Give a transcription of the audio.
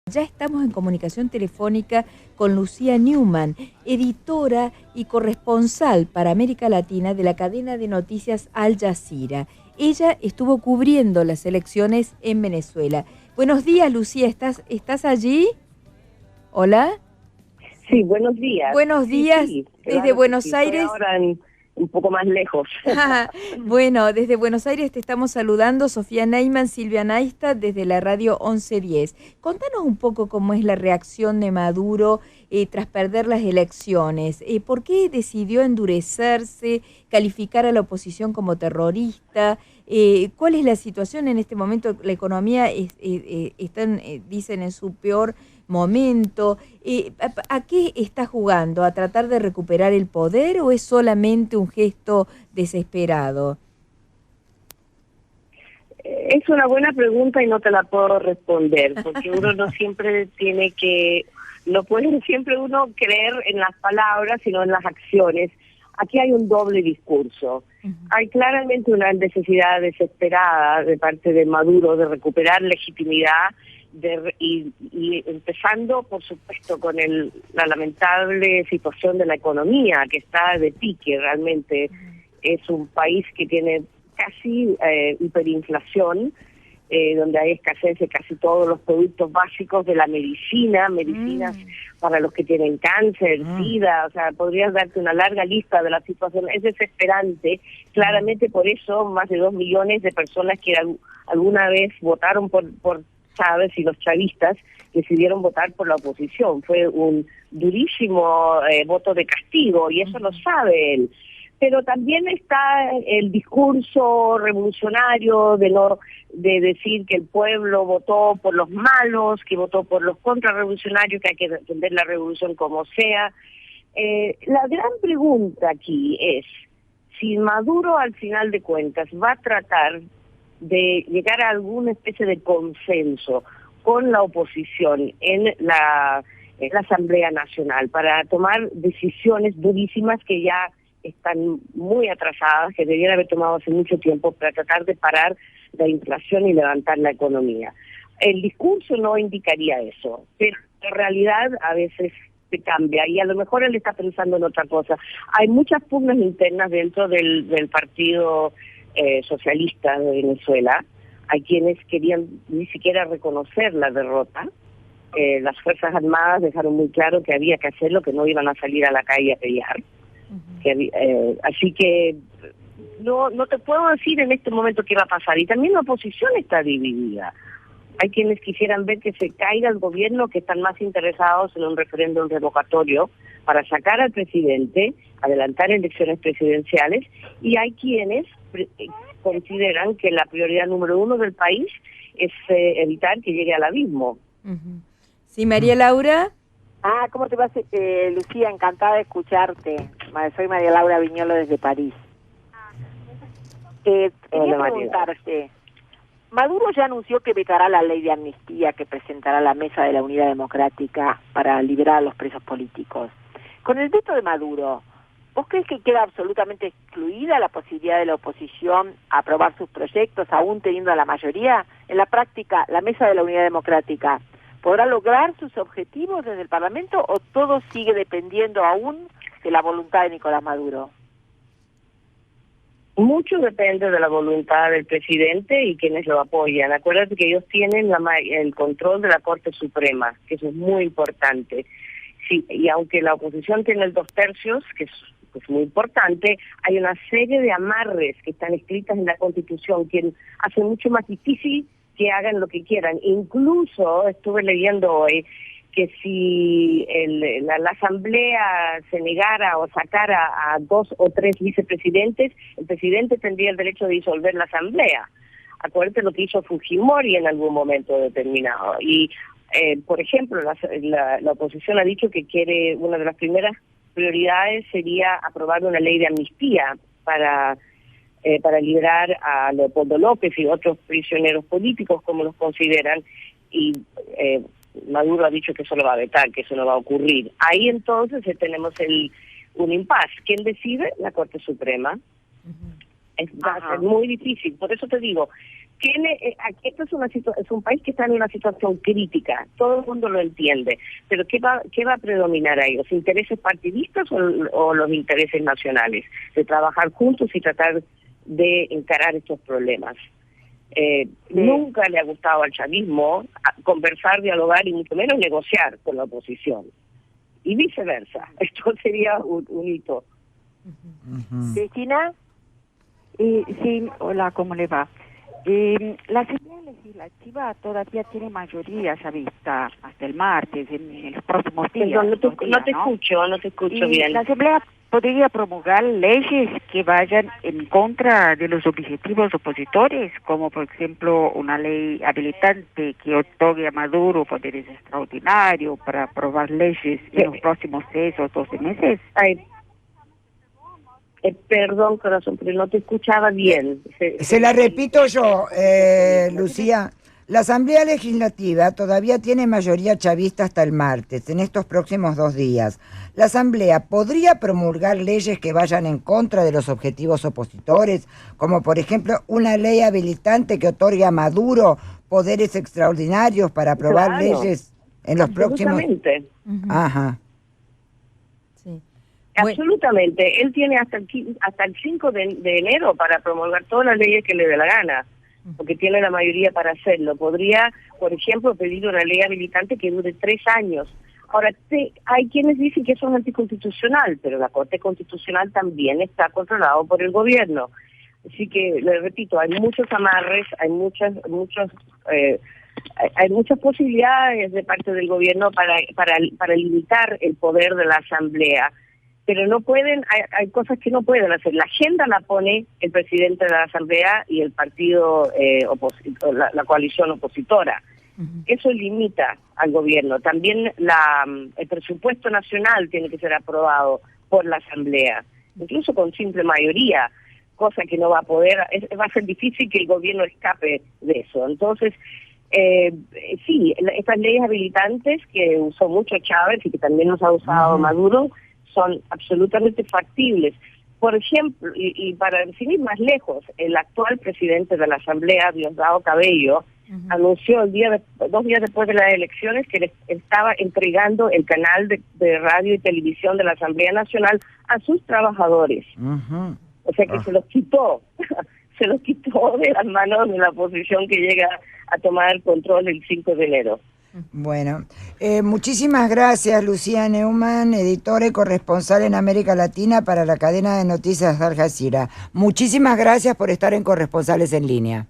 Ya estamos en comunicación telefónica con Lucía Newman, editora y corresponsal para América Latina de la cadena de noticias Al Jazeera. Ella estuvo cubriendo las elecciones en Venezuela. Buenos días, Lucía, ¿estás allí? ¿Hola? Sí, buenos días. Buenos días, sí, desde claro Buenos sí. Aires. Estoy ahora un poco más lejos. Bueno, desde Buenos Aires te estamos saludando, Sofía Neyman, Silvia Naista, desde la radio 1110. Contanos un poco cómo es la reacción de Maduro tras perder las elecciones. ¿Por qué decidió endurecerse, calificar a la oposición como terrorista? ¿Cuál es la situación en este momento? La economía están, dicen, en su peor momento. ¿A qué está jugando? ¿A tratar de recuperar el poder o es solamente un gesto desesperado? Es una buena pregunta y no te la puedo responder, porque uno no siempre no puede siempre uno creer en las palabras, sino en las acciones. Aquí hay un doble discurso. Hay claramente una necesidad desesperada de parte de Maduro de recuperar legitimidad, y empezando, por supuesto, con la lamentable situación de la economía, que está de pique realmente. Es un país que tiene casi hiperinflación, donde hay escasez de casi todos los productos básicos de la medicinas para los que tienen cáncer, SIDA, o sea, podrías darte una larga lista de la situación. Es desesperante, claramente. Por eso más de 2 millones de personas que alguna vez votaron por Chávez y los chavistas decidieron votar por la oposición. Fue un durísimo voto de castigo, y eso lo sabe él. Pero también está el discurso revolucionario de decir que el pueblo votó por los malos, que votó por los contrarrevolucionarios, que hay que defender la revolución como sea. La gran pregunta aquí es si Maduro, al final de cuentas, va a tratar de llegar a alguna especie de consenso con la oposición en la Asamblea Nacional para tomar decisiones durísimas que ya están muy atrasadas, que debieran haber tomado hace mucho tiempo, para tratar de parar la inflación y levantar la economía. El discurso no indicaría eso, pero la realidad a veces se cambia, y a lo mejor él está pensando en otra cosa. Hay muchas pugnas internas dentro del partido socialista de Venezuela. Hay quienes querían ni siquiera reconocer la derrota. Las Fuerzas Armadas dejaron muy claro que había que hacerlo, que no iban a salir a la calle a pelear. Así que no te puedo decir en este momento qué va a pasar. Y también la oposición está dividida. Hay quienes quisieran ver que se caiga el gobierno, que están más interesados en un referéndum revocatorio para sacar al presidente, adelantar elecciones presidenciales, y hay quienes consideran que la prioridad número 1 del país es evitar que llegue al abismo. Sí, María Laura. ¿Cómo te va, Lucía? Encantada de escucharte. Soy María Laura Viñolo desde París. Quería preguntarte, Maduro ya anunció que vetará la ley de amnistía que presentará la Mesa de la Unidad Democrática para liberar a los presos políticos. Con el veto de Maduro, ¿vos crees que queda absolutamente excluida la posibilidad de la oposición a aprobar sus proyectos, aún teniendo la mayoría? En la práctica, la Mesa de la Unidad Democrática ¿podrá lograr sus objetivos desde el Parlamento o todo sigue dependiendo aún de la voluntad de Nicolás Maduro? Mucho depende de la voluntad del presidente y quienes lo apoyan. Acuérdate que ellos tienen el control de la Corte Suprema, que eso es muy importante. Sí, y aunque la oposición tiene el 2/3, que es muy importante, hay una serie de amarres que están escritas en la Constitución que hacen mucho más difícil que hagan lo que quieran. Incluso estuve leyendo hoy que si la Asamblea se negara o sacara a 2 o 3 vicepresidentes, el presidente tendría el derecho de disolver la Asamblea. Acuérdate lo que hizo Fujimori en algún momento determinado. Y, por ejemplo, la oposición ha dicho que quiere, una de las primeras prioridades sería aprobar una ley de amnistía para liberar a Leopoldo López y otros prisioneros políticos, como los consideran, y Maduro ha dicho que eso lo va a vetar, que eso no va a ocurrir. Ahí entonces tenemos un impasse. ¿Quién decide? La Corte Suprema. Va a ser muy difícil. Por eso te digo, Esto es un país que está en una situación crítica, todo el mundo lo entiende, pero ¿qué va a predominar ahí? ¿Los intereses partidistas o los intereses nacionales? De trabajar juntos y tratar de encarar estos problemas. Nunca le ha gustado al chavismo conversar, dialogar y mucho menos negociar con la oposición. Y viceversa, esto sería un hito. Cristina. Sí, hola, ¿cómo le va? La Asamblea Legislativa todavía tiene mayoría chavista hasta el martes, en los próximos días. Perdón, no te escucho bien. La Asamblea podría promulgar leyes que vayan en contra de los objetivos opositores, como por ejemplo una ley habilitante que otorgue a Maduro poderes extraordinarios para aprobar leyes en los próximos 6 o 12 meses. Perdón, corazón, pero no te escuchaba bien. Se la repito yo, Lucía. La Asamblea Legislativa todavía tiene mayoría chavista hasta el martes, en estos próximos 2 días. La Asamblea podría promulgar leyes que vayan en contra de los objetivos opositores, como por ejemplo una ley habilitante que otorgue a Maduro poderes extraordinarios para aprobar leyes en los próximos... Ajá. Absolutamente. Él tiene hasta el 5 de enero para promulgar todas las leyes que le dé la gana, porque tiene la mayoría para hacerlo. Podría, por ejemplo, pedir una ley habilitante que dure 3 años. Ahora, hay quienes dicen que eso es anticonstitucional, pero la Corte Constitucional también está controlado por el gobierno. Así que, le repito, hay muchos amarres, hay muchas posibilidades de parte del gobierno para limitar el poder de la Asamblea. Pero no pueden, hay cosas que no pueden hacer. La agenda la pone el presidente de la Asamblea y el partido, la coalición opositora. Eso limita al gobierno. También el presupuesto nacional tiene que ser aprobado por la Asamblea, incluso con simple mayoría, cosa que no va a poder, va a ser difícil que el gobierno escape de eso. Entonces, sí, estas leyes habilitantes que usó mucho Chávez y que también nos ha usado Maduro, son absolutamente factibles. Por ejemplo, y para definir más lejos, el actual presidente de la Asamblea, Diosdado Cabello, anunció 2 días después de las elecciones que le estaba entregando el canal de radio y televisión de la Asamblea Nacional a sus trabajadores. O sea que se los quitó de las manos de la oposición que llega a tomar el control el 5 de enero. Bueno, muchísimas gracias, Lucía Neumann, editora y corresponsal en América Latina para la cadena de noticias Al Jazeera. Muchísimas gracias por estar en Corresponsales en Línea.